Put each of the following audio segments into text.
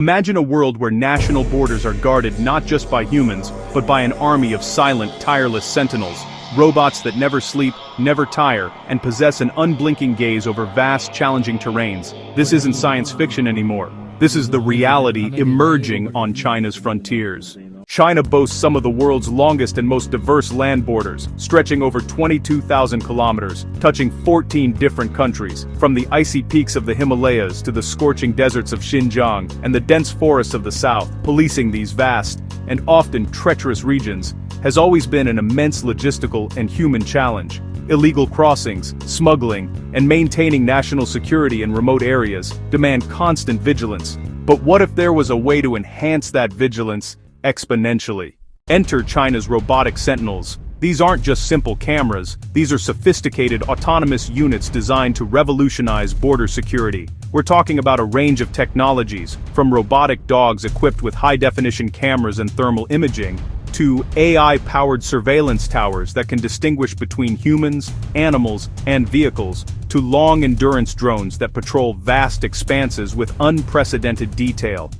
Imagine a world where national borders are guarded not just by humans, but by an army of silent, tireless sentinels, robots that never sleep, never tire, and possess an unblinking gaze over vast, challenging terrains. This isn't science fiction anymore. This is the reality emerging on China's frontiers. China boasts some of the world's longest and most diverse land borders, stretching over 22,000 kilometers, touching 14 different countries, from the icy peaks of the Himalayas to the scorching deserts of Xinjiang and the dense forests of the south. Policing these vast and often treacherous regions has always been an immense logistical and human challenge. Illegal crossings, smuggling, and maintaining national security in remote areas demand constant vigilance. But what if there was a way to enhance that vigilance exponentially? Enter China's robotic sentinels. These aren't just simple cameras, these are sophisticated autonomous units designed to revolutionize border security. We're talking about a range of technologies, from robotic dogs equipped with high-definition cameras and thermal imaging, to AI-powered surveillance towers that can distinguish between humans, animals, and vehicles, to long-endurance drones that patrol vast expanses with unprecedented detail.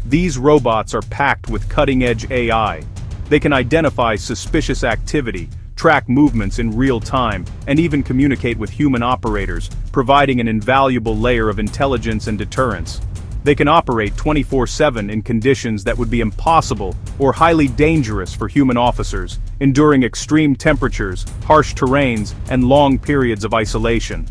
These robots are packed with cutting-edge AI. They can identify suspicious activity, track movements in real time, and even communicate with human operators, providing an invaluable layer of intelligence and deterrence. They can operate 24/7 in conditions that would be impossible or highly dangerous for human officers, enduring extreme temperatures, harsh terrains, and long periods of isolation.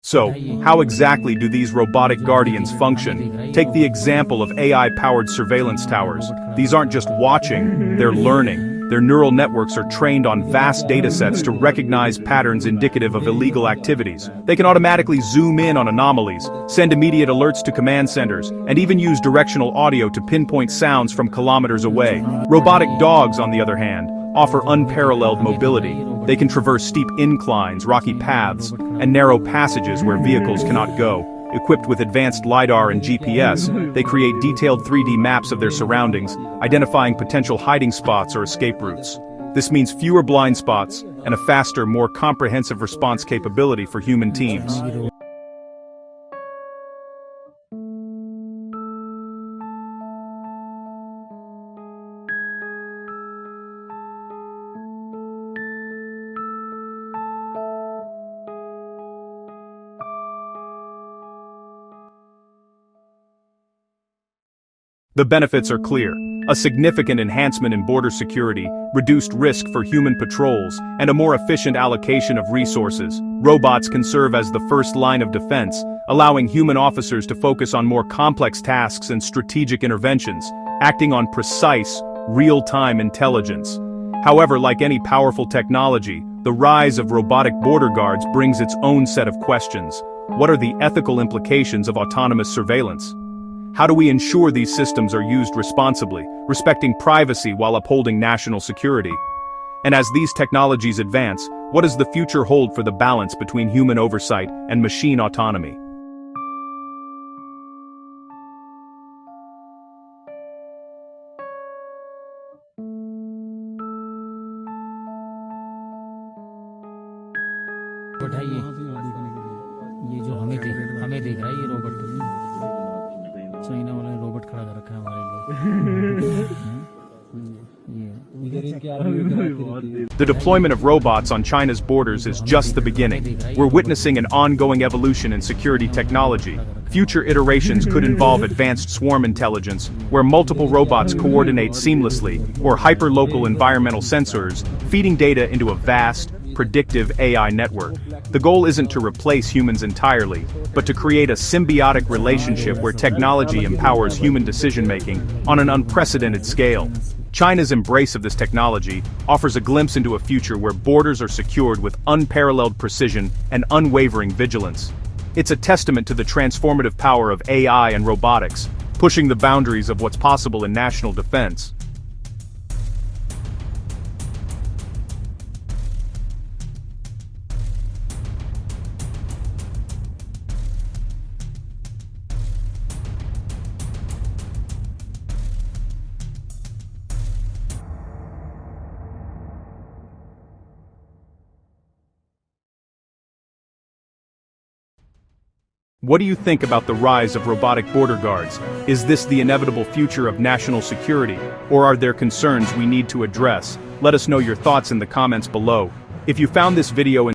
So, how exactly do these robotic guardians function? Take the example of AI-powered surveillance towers. These aren't just watching, they're learning. Their neural networks are trained on vast datasets to recognize patterns indicative of illegal activities. They can automatically zoom in on anomalies, send immediate alerts to command centers, and even use directional audio to pinpoint sounds from kilometers away. Robotic dogs, on the other hand, offer unparalleled mobility. They can traverse steep inclines, rocky paths, and narrow passages where vehicles cannot go. Equipped with advanced LiDAR and GPS, they create detailed 3D maps of their surroundings, identifying potential hiding spots or escape routes. This means fewer blind spots and a faster, more comprehensive response capability for human teams. The benefits are clear: a significant enhancement in border security, reduced risk for human patrols, and a more efficient allocation of resources. Robots can serve as the first line of defense, allowing human officers to focus on more complex tasks and strategic interventions, acting on precise, real-time intelligence. However, like any powerful technology, the rise of robotic border guards brings its own set of questions. What are the ethical implications of autonomous surveillance? How do we ensure these systems are used responsibly, respecting privacy while upholding national security? And as these technologies advance, what does the future hold for the balance between human oversight and machine autonomy? ये जो हमें देख रहा है ये robot China वाला robot खड़ा कर रखा है हमारे लिए। The deployment of robots on China's borders is just the beginning. We're witnessing an ongoing evolution in security technology. Future iterations could involve advanced swarm intelligence, where multiple robots coordinate seamlessly, or hyperlocal environmental sensors, feeding data into a vast, predictive AI network. The goal isn't to replace humans entirely, but to create a symbiotic relationship where technology empowers human decision-making on an unprecedented scale. China's embrace of this technology offers a glimpse into a future where borders are secured with unparalleled precision and unwavering vigilance. It's a testament to the transformative power of AI and robotics, pushing the boundaries of what's possible in national defense. What do you think about the rise of robotic border guards? Is this the inevitable future of national security, or are there concerns we need to address? Let us know your thoughts in the comments below. If you found this video